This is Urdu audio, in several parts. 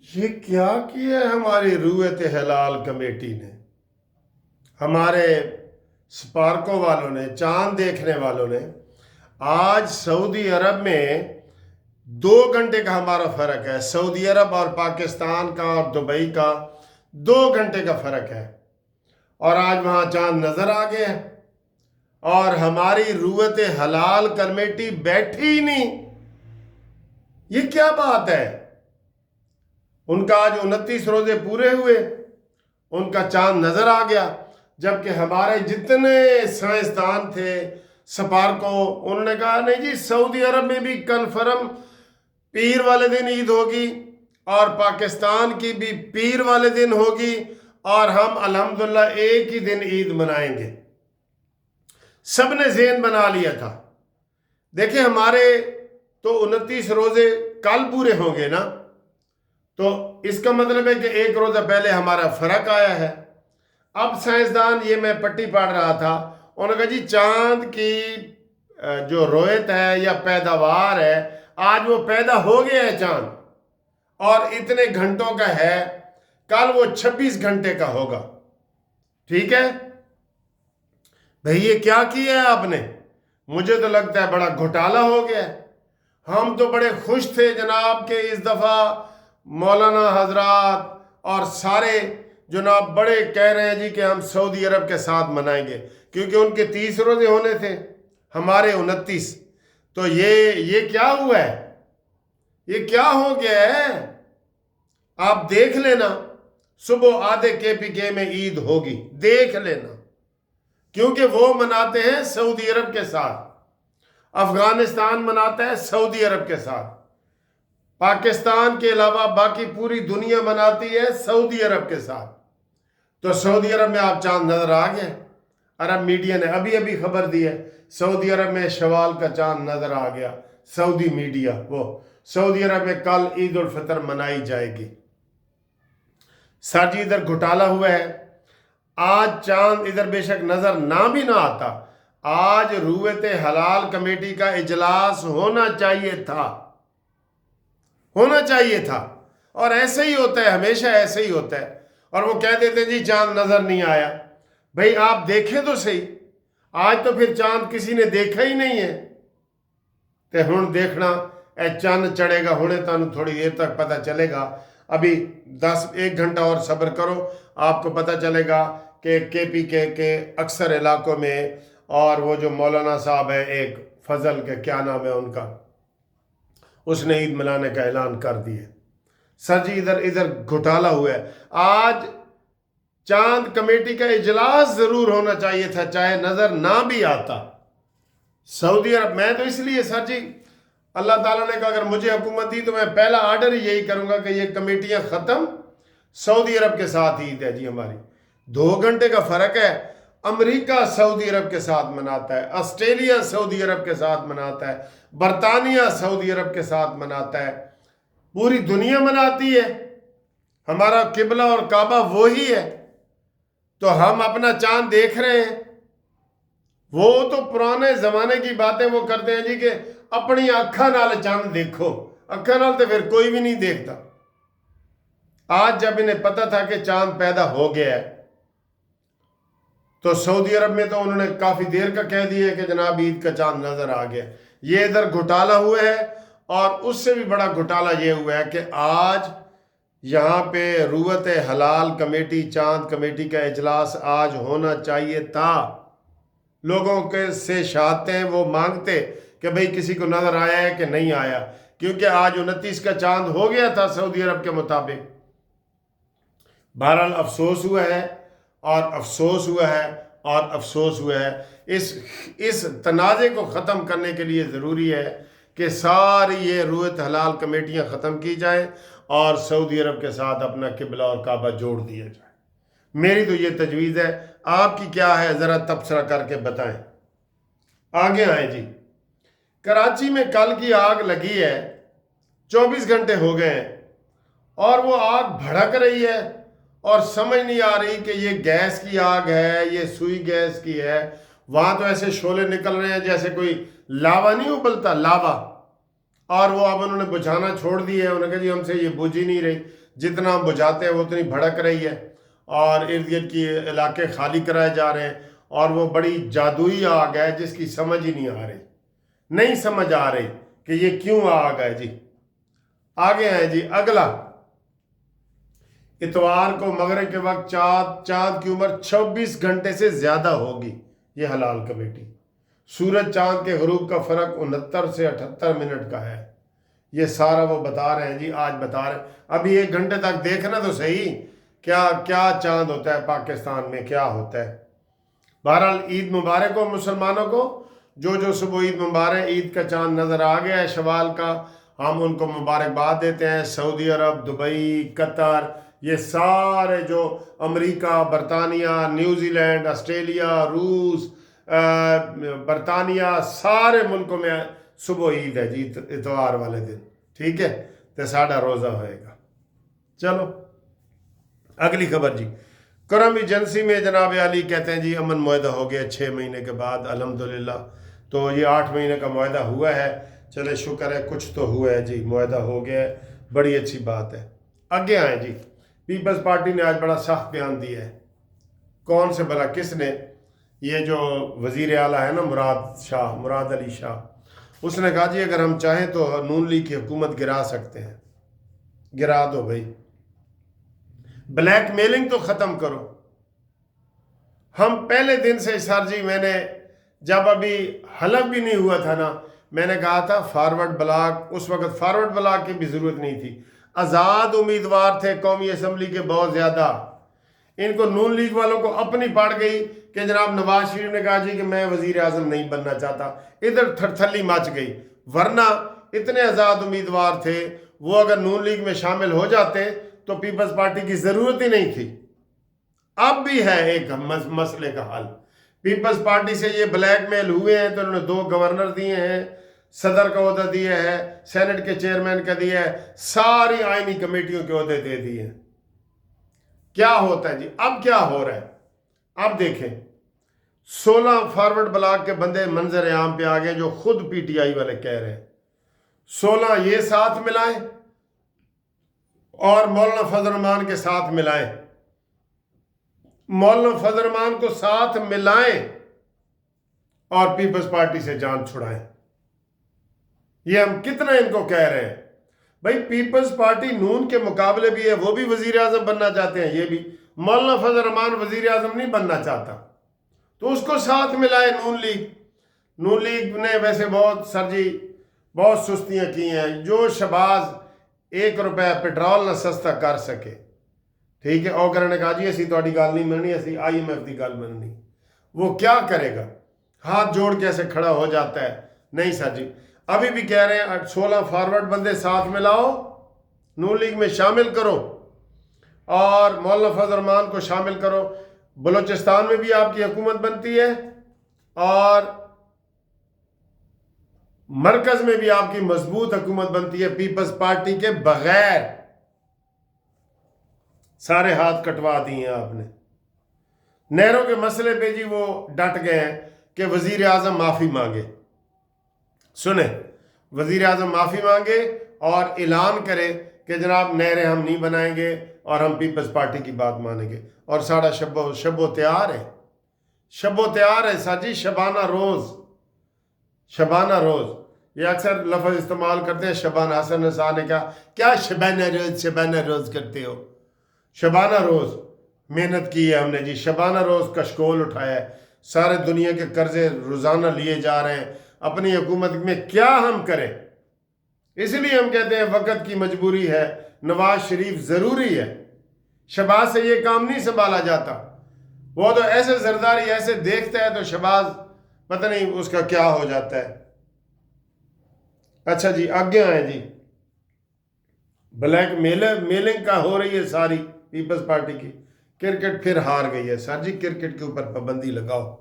یہ کیا کیا ہے ہماری رویت ہلال کمیٹی نے، ہمارے سپارکو والوں نے، چاند دیکھنے والوں نے؟ آج سعودی عرب میں 2 گھنٹے کا ہمارا فرق ہے، سعودی عرب اور پاکستان کا اور دبئی کا 2 گھنٹے کا فرق ہے، اور آج وہاں چاند نظر آ گیا ہے اور ہماری رویت حلال کمیٹی بیٹھی ہی نہیں۔ یہ کیا بات ہے؟ ان کا آج 29 روزے پورے ہوئے، ان کا چاند نظر آ گیا، جبکہ ہمارے جتنے سائنسدان تھے سپارکو، انہوں نے کہا نہیں جی سعودی عرب میں بھی کنفرم پیر والے دن عید ہوگی اور پاکستان کی بھی پیر والے دن ہوگی، اور ہم الحمدللہ ایک ہی دن عید منائیں گے۔ سب نے ذہن بنا لیا تھا۔ دیکھیں ہمارے تو 29 روزے کل پورے ہوں گے نا، تو اس کا مطلب ہے کہ ایک روزہ پہلے ہمارا فرق آیا ہے۔ اب سائنسدان، یہ میں پٹی پڑھ رہا تھا، انہوں نے کہا جی چاند کی جو رویت ہے یا پیداوار ہے، آج وہ پیدا ہو گیا ہے چاند، اور اتنے گھنٹوں کا ہے، کل وہ 26 گھنٹے کا ہوگا۔ ٹھیک ہے بھئی، یہ کیا کیا ہے آپ نے؟ مجھے تو لگتا ہے بڑا گھوٹالہ ہو گیا ہے۔ ہم تو بڑے خوش تھے جناب کہ اس دفعہ مولانا حضرات اور سارے جناب بڑے کہہ رہے ہیں جی کہ ہم سعودی عرب کے ساتھ منائیں گے، کیونکہ ان کے 30 روزے ہونے تھے، ہمارے 29۔ تو یہ کیا ہوا ہے؟ یہ کیا ہو گیا ہے؟ آپ دیکھ لینا، صبح آدھے KPK میں عید ہوگی، دیکھ لینا، کیونکہ وہ مناتے ہیں سعودی عرب کے ساتھ، افغانستان مناتا ہے سعودی عرب کے ساتھ، پاکستان کے علاوہ باقی پوری دنیا مناتی ہے سعودی عرب کے ساتھ۔ تو سعودی عرب میں آپ چاند نظر آ گئے۔ عرب میڈیا نے ابھی خبر دی ہے، سعودی عرب میں شوال کا چاند نظر آ گیا۔ سعودی میڈیا، وہ سعودی عرب میں کل عید الفطر منائی جائے گی۔ سر جی ادھر گھوٹالہ ہوا ہے، آج چاند ادھر بے شک نظر نہ بھی نہ آتا، آج رویت حلال کمیٹی کا اجلاس ہونا چاہیے تھا، اور ایسے ہی ہوتا ہے، ہمیشہ ایسے ہی ہوتا ہے۔ اور وہ کہہ دیتے ہیں جی چاند نظر نہیں آیا۔ بھئی آپ دیکھیں تو صحیح، آج تو پھر چاند کسی نے دیکھا ہی نہیں ہے، تے ہن دیکھنا اے چاند چڑھے گا، ہنے تانوں تھوڑی دیر تک پتہ چلے گا، ابھی 1 گھنٹہ اور صبر کرو، آپ کو پتہ چلے گا کہ KPK کے اکثر علاقوں میں، اور وہ جو مولانا صاحب ہے ایک فضل کے، کیا نام ہے ان کا، اس نے عید منانے کا اعلان کر دیا۔ سر جی ادھر گھوٹالہ ہوا ہے۔ آج چاند کمیٹی کا اجلاس ضرور ہونا چاہیے تھا، چاہے نظر نہ بھی آتا۔ سعودی عرب، میں تو اس لیے سر جی، اللہ تعالیٰ نے کہا اگر مجھے حکومت دی تو میں پہلا آرڈر ہی یہی کروں گا کہ یہ کمیٹیاں ختم، سعودی عرب کے ساتھ عید ہے جی ہماری۔ 2 گھنٹے کا فرق ہے، امریکہ سعودی عرب کے ساتھ مناتا ہے، آسٹریلیا سعودی عرب کے ساتھ مناتا ہے، برطانیہ سعودی عرب کے ساتھ مناتا ہے، پوری دنیا مناتی ہے، ہمارا قبلہ اور کعبہ وہی ہے، تو ہم اپنا چاند دیکھ رہے ہیں۔ وہ تو پرانے زمانے کی باتیں وہ کرتے ہیں جی کہ اپنی اکھاں نال چاند دیکھو، اکھاں نال تو پھر کوئی بھی نہیں دیکھتا۔ آج جب انہیں پتہ تھا کہ چاند پیدا ہو گیا ہے، تو سعودی عرب میں تو انہوں نے کافی دیر کا کہہ دیا کہ جناب عید کا چاند نظر آ گیا۔ یہ ادھر گھوٹالہ ہوا ہے، اور اس سے بھی بڑا گھوٹالہ یہ ہوا ہے کہ آج یہاں پہ رویت حلال کمیٹی، چاند کمیٹی کا اجلاس آج ہونا چاہیے تھا۔ لوگوں کے سے شہادتیں وہ مانگتے کہ بھئی کسی کو نظر آیا ہے کہ نہیں آیا، کیونکہ آج 29 کا چاند ہو گیا تھا سعودی عرب کے مطابق۔ بہرحال افسوس ہوا ہے، اور افسوس ہوا ہے، اور افسوس ہوا ہے۔ اس تنازع کو ختم کرنے کے لیے ضروری ہے کہ ساری یہ رویت حلال کمیٹیاں ختم کی جائیں اور سعودی عرب کے ساتھ اپنا قبلہ اور کعبہ جوڑ دیا جائے۔ میری تو یہ تجویز ہے، آپ کی کیا ہے ذرا تبصرہ کر کے بتائیں۔ آگے آئیں جی، کراچی میں کل کی آگ لگی ہے، 24 گھنٹے ہو گئے ہیں، اور وہ آگ بھڑک رہی ہے، اور سمجھ نہیں آ رہی کہ یہ گیس کی آگ ہے، یہ سوئی گیس کی ہے۔ وہاں تو ایسے شعلے نکل رہے ہیں جیسے کوئی لاوا نہیں ابلتا، لاوا، اور وہ اب انہوں نے بجھانا چھوڑ دی ہے، انہوں نے کہا جی ہم سے یہ بجھ ہی نہیں رہی۔ جتنا ہم بجھاتے ہیں وہ اتنی بھڑک رہی ہے، اور ارد گرد کی علاقے خالی کرائے جا رہے ہیں، اور وہ بڑی جادوئی آگ ہے جس کی سمجھ ہی نہیں سمجھ آ رہی کہ یہ کیوں آگ ہے جی۔ آگے ہیں جی اگلا، اتوار کو مغرب کے وقت چاند کی عمر 26 گھنٹے سے زیادہ ہوگی، یہ ہلال کمیٹی۔ سورج چاند کے غروب کا فرق 69 سے 78 منٹ کا ہے، یہ سارا وہ بتا رہے ہیں جی، آج بتا رہے ہیں۔ ابھی 1 گھنٹے تک دیکھنا تو صحیح کیا چاند ہوتا ہے پاکستان میں، کیا ہوتا ہے۔ بہرحال عید مبارک ہو مسلمانوں کو، جو صبح عید مبارک، عید کا چاند نظر آ گیا ہے شوال کا، ہم ان کو مبارکباد دیتے ہیں۔ سعودی عرب، دبئی، قطر، یہ سارے جو امریکہ، برطانیہ، نیوزی لینڈ، آسٹریلیا، روس، برطانیہ، سارے ملکوں میں صبح عید ہے جی، اتوار والے دن، ٹھیک ہے، تو ساڑھا روزہ ہوئے گا۔ چلو اگلی خبر جی، کرم ایجنسی میں جناب علی کہتے ہیں جی امن معاہدہ ہو گیا 6 مہینے کے بعد الحمدللہ، تو یہ 8 مہینے کا معاہدہ ہوا ہے، چلے شکر ہے کچھ تو ہوا ہے جی، معاہدہ ہو گیا ہے، بڑی اچھی بات ہے۔ آگے آئیں جی، پیپلز پارٹی نے آج بڑا سخت بیان دیا ہے۔ کون سے بھلا، کس نے؟ یہ جو وزیر اعلیٰ ہے نا مراد علی شاہ، اس نے کہا جی اگر ہم چاہیں تو نون لیگ کی حکومت گرا سکتے ہیں، گرا دو بھائی، بلیک میلنگ تو ختم کرو۔ ہم پہلے دن سے سر جی، میں نے جب ابھی حلف بھی نہیں ہوا تھا نا، میں نے کہا تھا فارورڈ بلاک، اس وقت فارورڈ بلاک کی بھی ضرورت نہیں تھی، آزاد امیدوار تھے قومی اسمبلی کے بہت زیادہ، ان کو نون لیگ والوں کو اپنی پڑ گئی کہ جناب نواز شریف نے کہا جی کہ میں وزیر اعظم نہیں بننا چاہتا، ادھر تھرتھلی مچ گئی، ورنہ اتنے آزاد امیدوار تھے، وہ اگر نون لیگ میں شامل ہو جاتے تو پیپلز پارٹی کی ضرورت ہی نہیں تھی۔ اب بھی ہے ایک مسئلے کا حل، پیپلز پارٹی سے یہ بلیک میل ہوئے ہیں تو انہوں نے 2 گورنر دیے ہیں، صدر کا عہدہ دیا ہے، سینٹ کے چیئرمین کا دیا ہے، ساری آئینی کمیٹیوں کے عہدے دے دیے ہیں۔ کیا ہوتا ہے جی، اب کیا ہو رہا ہے؟ اب دیکھیں، 16 فارورڈ بلاک کے بندے منظر عام پہ آ گئے جو خود پی ٹی آئی والے کہہ رہے ہیں، 16 یہ ساتھ ملائیں اور مولانا فضل الرحمان کے ساتھ ملائیں، مولانا فضل الرحمان کو ساتھ ملائیں اور پیپلز پارٹی سے جان چھڑائیں۔ یہ ہم کتنا ان کو کہہ رہے ہیں بھائی، پیپلز پارٹی نون کے مقابلے بھی ہے، وہ بھی وزیر اعظم بننا چاہتے ہیں، یہ بھی مولانا فضل الرحمان وزیر اعظم نہیں بننا چاہتا، تو اس کو ساتھ ملائے نون لیگ نے ویسے بہت سر جی بہت سستیاں کی ہیں، جو شباز 1 روپے پیٹرول نہ سستا کر سکے، ٹھیک ہے، اور کرنے کہا جی اسی تہاڈی گل نہیں مننی، اسی IMF دی گل مننی، وہ کیا کرے گا؟ ہاتھ جوڑ کے ایسے کھڑا ہو جاتا ہے، نہیں سر جی، ابھی بھی کہہ رہے ہیں 16 فارورڈ بندے ساتھ ملاؤ، نون لیگ میں شامل کرو اور مولانا فضل الرحمان کو شامل کرو، بلوچستان میں بھی آپ کی حکومت بنتی ہے اور مرکز میں بھی آپ کی مضبوط حکومت بنتی ہے پیپلز پارٹی کے بغیر۔ سارے ہاتھ کٹوا دیے ہیں آپ نے۔ نہروں کے مسئلے پہ جی وہ ڈٹ گئے ہیں کہ وزیر اعظم معافی مانگے، سنیں، وزیر اعظم معافی مانگے اور اعلان کرے کہ جناب نہریں ہم نہیں بنائیں گے اور ہم پیپلز پارٹی کی بات مانیں گے، اور ساڑھا شب و تیار ہے سر جی، شبانہ روز، یہ اکثر لفظ استعمال کرتے ہیں، شبانہ حسن نثار نے کہا کیا شبانہ روز کرتے ہو؟ شبانہ روز محنت کی ہے ہم نے جی، شبانہ روز کشکول اٹھایا ہے، سارے دنیا کے قرضے روزانہ لیے جا رہے ہیں، اپنی حکومت میں کیا ہم کریں؟ اس لیے ہم کہتے ہیں وقت کی مجبوری ہے، نواز شریف ضروری ہے، شہباز سے یہ کام نہیں سنبھالا جاتا، وہ تو ایسے زرداری ایسے دیکھتا ہے تو شہباز پتہ نہیں اس کا کیا ہو جاتا ہے۔ اچھا جی آگے آئیں جی، بلیک میلنگ کا ہو رہی ہے ساری پیپلز پارٹی کی، کرکٹ پھر ہار گئی ہے سر جی، کرکٹ کے اوپر پابندی لگاؤ،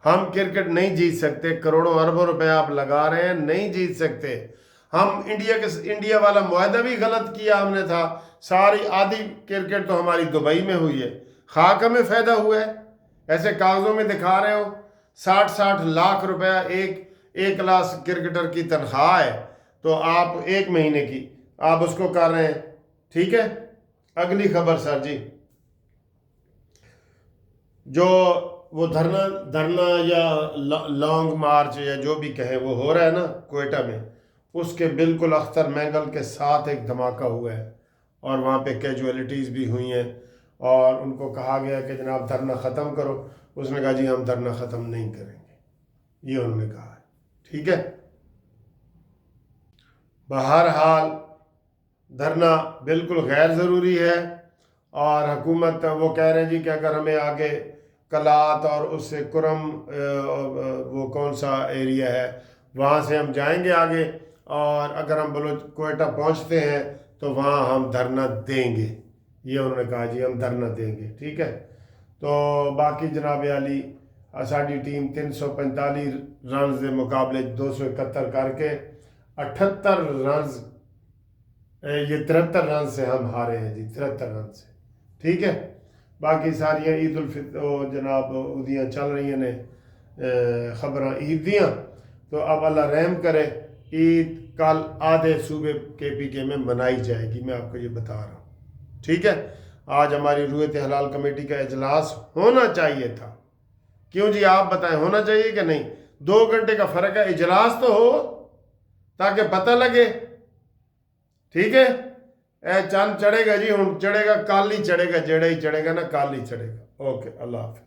ہم کرکٹ نہیں جیت سکتے، کروڑوں اربوں روپے آپ لگا رہے ہیں، نہیں جیت سکتے، ہم انڈیا والا معاہدہ بھی غلط کیا ہم نے تھا، ساری آدھی کرکٹ تو ہماری دبئی میں ہوئی ہے، خاک ہمیں فائدہ ہوا ہے، ایسے کاغذوں میں دکھا رہے ہو 60 لاکھ روپے ایک کلاس کرکٹر کی تنخواہ ہے، تو آپ 1 مہینے کی آپ اس کو کر رہے ہیں، ٹھیک ہے، اگلی خبر سر جی، جو وہ دھرنا یا لانگ مارچ یا جو بھی کہیں وہ ہو رہا ہے نا کوئٹہ میں، اس کے بالکل اختر مینگل کے ساتھ ایک دھماکہ ہوا ہے اور وہاں پہ کیجویلٹیز بھی ہوئی ہیں، اور ان کو کہا گیا کہ جناب دھرنا ختم کرو، اس نے کہا جی ہم دھرنا ختم نہیں کریں گے، یہ انہوں نے کہا ہے، ٹھیک ہے۔ بہرحال دھرنا بالکل غیر ضروری ہے، اور حکومت وہ کہہ رہے ہیں جی کہ اگر ہمیں آگے کلات اور اس سے کرم وہ کون سا ایریا ہے وہاں سے ہم جائیں گے آگے، اور اگر ہم کوئٹہ پہنچتے ہیں تو وہاں ہم دھرنا دیں گے، یہ انہوں نے کہا جی ہم دھرنا دیں گے، ٹھیک ہے۔ تو باقی جناب عالی ساری ٹیم 345 رنز کے مقابلے 271 کر کے 78 رنز، یہ 73 رن سے ہم ہارے ہیں جی، 73 رن سے، ٹھیک ہے۔ باقی ساری عید الفطر جناب ادیاں چل رہی ہیں نے خبراں عید دیاں، تو اب اللہ رحم کرے عید کل آدھے صوبے KPK میں منائی جائے گی، میں آپ کو یہ بتا رہا ہوں، ٹھیک ہے۔ آج ہماری رویت ہلال کمیٹی کا اجلاس ہونا چاہیے تھا، کیوں جی آپ بتائیں ہونا چاہیے کہ نہیں؟ 2 گھنٹے کا فرق ہے، اجلاس تو ہو تاکہ پتہ لگے، ٹھیک ہے۔ چاند چڑھے گا جی، ہوں چڑھے گا، کل نہیں چڑھے گا، جڑے ہی چڑھے گا نا کل ہی چڑھے گا۔ اوکے، اللہ حافظ۔